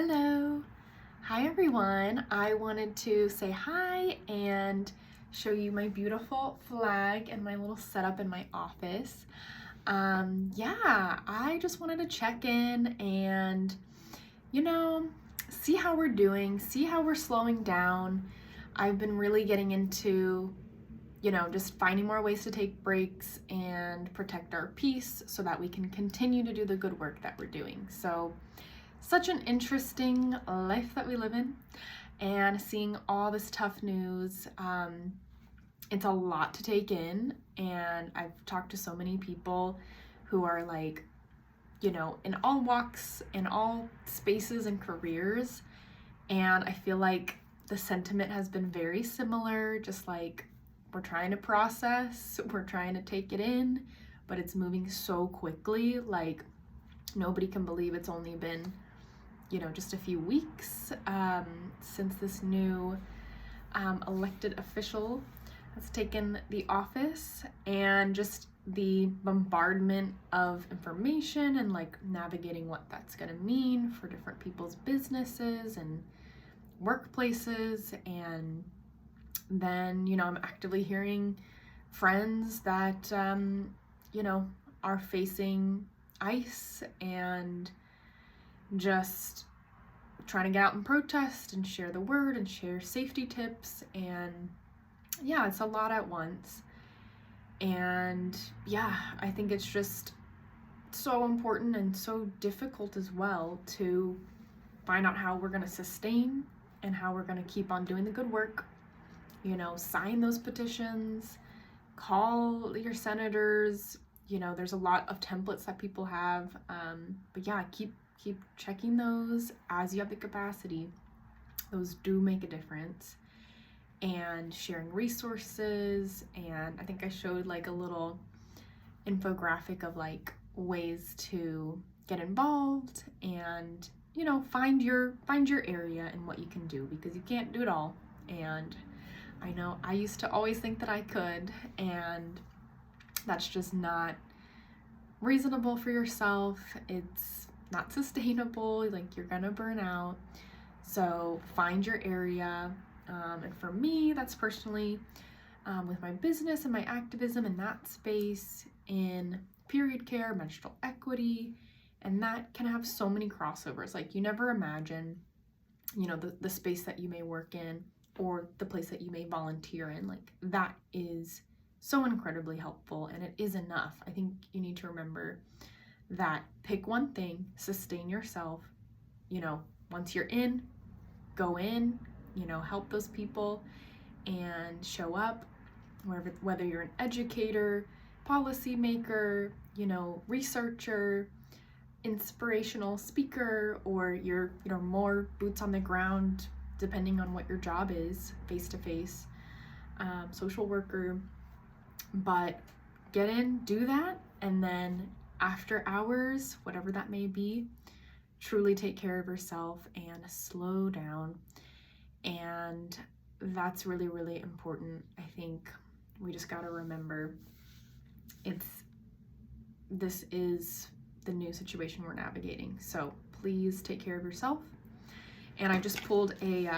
Hello. Hi everyone. I wanted to say hi and show you my beautiful flag and my little setup in my office. I just wanted to check in and, you know, see how we're doing, see how we're slowing down. I've been really getting into, just finding more ways to take breaks and protect our peace so that we can continue to do the good work that we're doing. So, such an interesting life that we live in, and seeing all this tough news. It's a lot to take in, and I've talked to so many people who are like, in all walks, in all spaces and careers, and I feel like the sentiment has been very similar, just like we're trying to process, we're trying to take it in, but it's moving so quickly. Like, nobody can believe it's only been just a few weeks since this new elected official has taken the office, and just the bombardment of information and like navigating what that's going to mean for different people's businesses and workplaces. And then, I'm actively hearing friends that, are facing ICE and just trying to get out and protest and share the word and share safety tips. And yeah, it's a lot at once. And yeah, I think it's just so important and so difficult as well to find out how we're going to sustain and how we're going to keep on doing the good work. Sign those petitions, call your senators. There's a lot of templates that people have. But yeah, keep checking those as you have the capacity. Those do make a difference. And sharing resources, and I think I showed like a little infographic of like ways to get involved and find your area and what you can do, because you can't do it all. And I know I used to always think that I could, and that's just not reasonable for yourself. It's not sustainable. Like, you're gonna burn out. So find your area. And for me, that's personally with my business and my activism in that space, in period care, menstrual equity, and that can have so many crossovers. Like, you never imagine, the space that you may work in or the place that you may volunteer in. Like, that is so incredibly helpful, and it is enough. I think you need to remember that. Pick one thing, sustain yourself. Once you're in, go in, help those people and show up, whether you're an educator, policymaker, researcher, inspirational speaker, or you're, more boots on the ground, depending on what your job is, face-to-face, social worker. But get in, do that, and then after hours, whatever that may be, truly take care of yourself and slow down. And that's really, really important. I think we just got to remember this is the new situation we're navigating. So please take care of yourself. And I just pulled a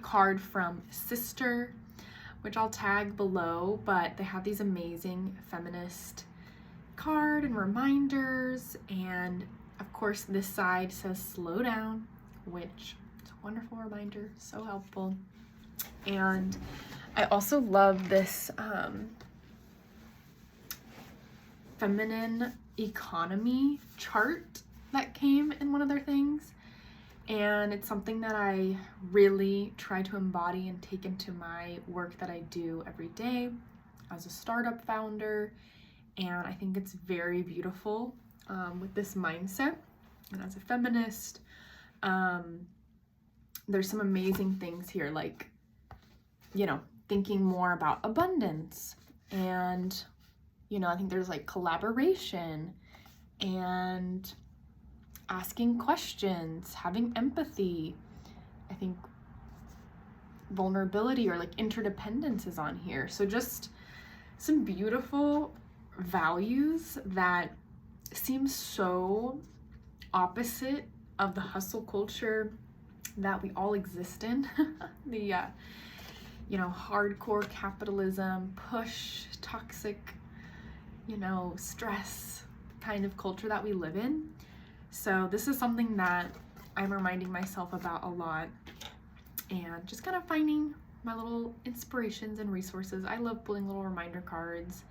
card from Sister, which I'll tag below, but they have these amazing feminist card and reminders. And of course, this side says slow down, which is a wonderful reminder, so helpful. And I also love this feminine economy chart that came in one of their things. And it's something that I really try to embody and take into my work that I do every day as a startup founder. And I think it's very beautiful with this mindset. And as a feminist, there's some amazing things here, like, thinking more about abundance. And, I think there's like collaboration and asking questions, having empathy. I think vulnerability or like interdependence is on here. So just some beautiful values that seem so opposite of the hustle culture that we all exist in. The hardcore capitalism, push, toxic, stress kind of culture that we live in. So this is something that I'm reminding myself about a lot, and just kind of finding my little inspirations and resources. I love pulling little reminder cards.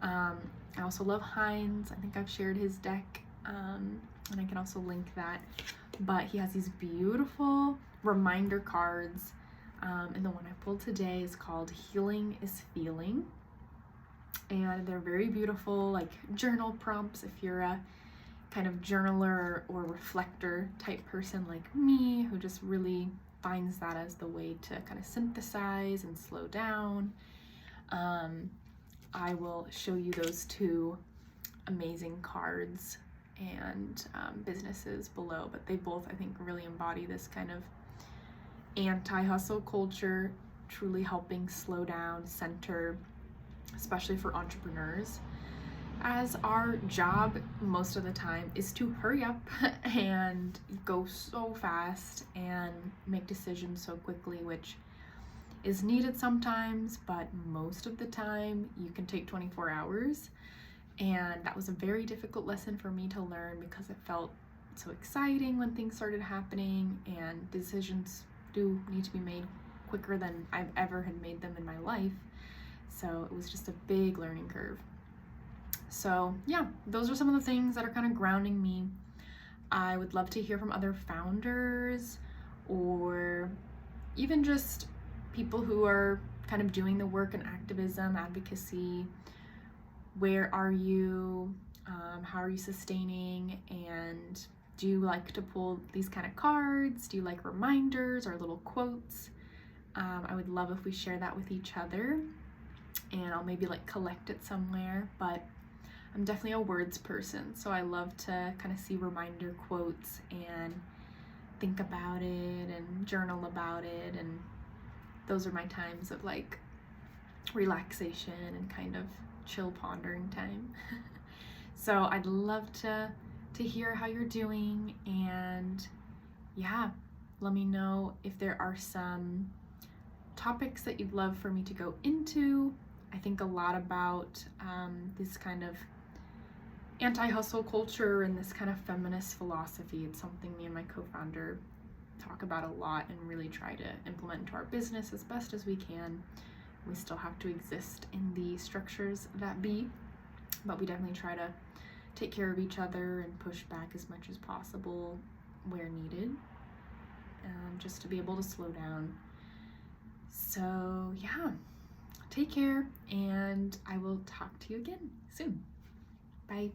I also love Heinz. I think I've shared his deck, and I can also link that. But he has these beautiful reminder cards, and the one I pulled today is called Healing is Feeling. And they're very beautiful, like journal prompts if you're a kind of journaler or reflector type person like me, who just really finds that as the way to kind of synthesize and slow down. I will show you those two amazing cards and businesses below, but they both, I think, really embody this kind of anti-hustle culture, truly helping slow down, center, especially for entrepreneurs, as our job most of the time is to hurry up and go so fast and make decisions so quickly, which is needed sometimes, but most of the time you can take 24 hours. And that was a very difficult lesson for me to learn, because it felt so exciting when things started happening, and decisions do need to be made quicker than I've ever had made them in my life. So it was just a big learning curve. So yeah, those are some of the things that are kind of grounding me. I would love to hear from other founders, or even just people who are kind of doing the work in activism, advocacy. Where are you? How are you sustaining? And do you like to pull these kind of cards? Do you like reminders or little quotes? I would love if we share that with each other, and I'll maybe like collect it somewhere. But I'm definitely a words person, so I love to kind of see reminder quotes and think about it and journal about it, and those are my times of like relaxation and kind of chill pondering time. So I'd love to hear how you're doing, and yeah, let me know if there are some topics that you'd love for me to go into. I think a lot about this kind of anti-hustle culture and this kind of feminist philosophy. It's something me and my co-founder talk about a lot and really try to implement into our business as best as we can. We still have to exist in the structures that be, but we definitely try to take care of each other and push back as much as possible where needed, just to be able to slow down. So yeah, take care, and I will talk to you again soon. Bye.